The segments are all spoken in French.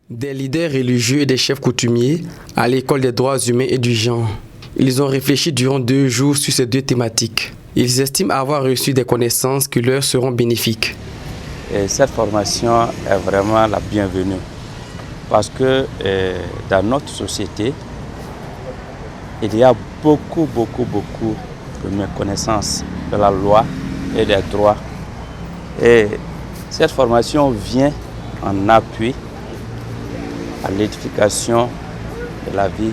Des leaders religieux et des chefs coutumiers à l'école des droits humains et du genre. Ils ont réfléchi durant 2 jours sur ces 2 thématiques. Ils estiment avoir reçu des connaissances qui leur seront bénéfiques. Et cette formation est vraiment la bienvenue parce que dans notre société, il y a beaucoup de méconnaissance de la loi et des droits. Et cette formation vient en appui à l'édification de la vie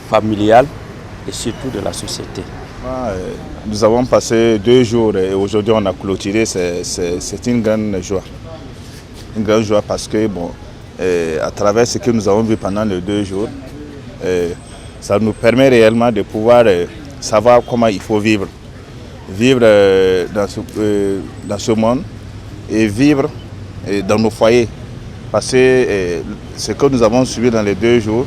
familiale et surtout de la société. Nous avons passé 2 jours et aujourd'hui on a clôturé, c'est une grande joie. Une grande joie parce que à travers ce que nous avons vu pendant les 2 jours, ça nous permet réellement de pouvoir savoir comment il faut vivre. Vivre dans ce monde et vivre dans nos foyers. Parce que ce que nous avons suivi dans les 2 jours,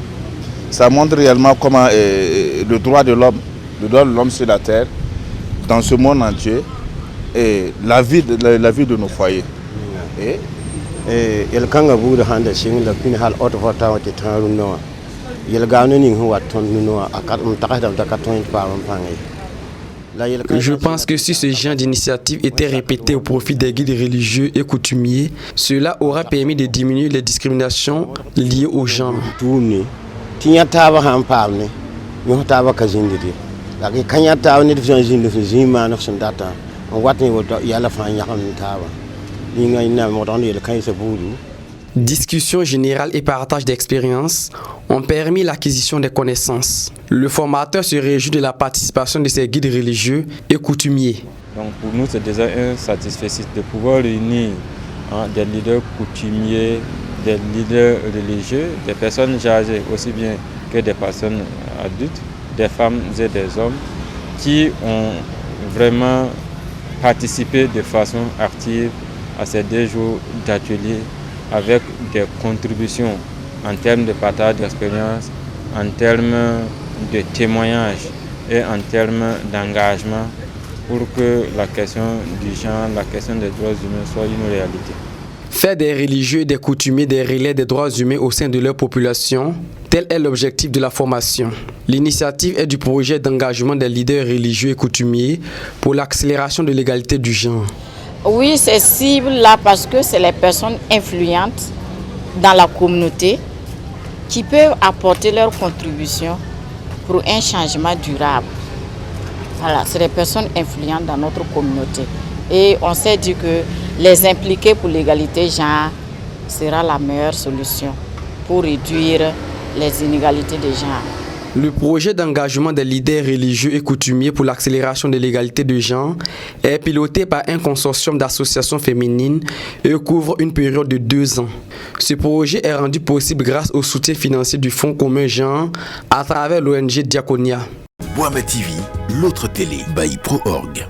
ça montre réellement comment le droit de l'homme sur la terre, dans ce monde entier, et la vie de nos foyers. Je pense que si ce genre d'initiative était répété au profit des guides religieux et coutumiers, cela aura permis de diminuer les discriminations liées au genre. Discussion générale et partage d'expériences ont permis l'acquisition des connaissances. Le formateur se réjouit de la participation de ses guides religieux et coutumiers. Donc pour nous, c'est déjà un satisfait de pouvoir réunir des leaders coutumiers, des leaders religieux, des personnes âgées aussi bien que des personnes adultes, des femmes et des hommes qui ont vraiment participé de façon active à ces 2 jours d'atelier avec des contributions en termes de partage d'expérience, en termes de témoignages et en termes d'engagement pour que la question du genre, la question des droits humains soit une réalité. Faire des religieux et des coutumiers des relais des droits humains au sein de leur population, tel est l'objectif de la formation. L'initiative est du projet d'engagement des leaders religieux et coutumiers pour l'accélération de l'égalité du genre. Oui, c'est cible là parce que c'est les personnes influentes dans la communauté qui peuvent apporter leur contribution pour un changement durable. Voilà, c'est les personnes influentes dans notre communauté. Et on s'est dit que les impliquer pour l'égalité genre sera la meilleure solution pour réduire les inégalités de genre. Le projet d'engagement des leaders religieux et coutumiers pour l'accélération de l'égalité de genre est piloté par un consortium d'associations féminines et couvre une période de 2 ans. Ce projet est rendu possible grâce au soutien financier du Fonds commun genre à travers l'ONG Diaconia. Boama TV, l'autre télé by Pro Org.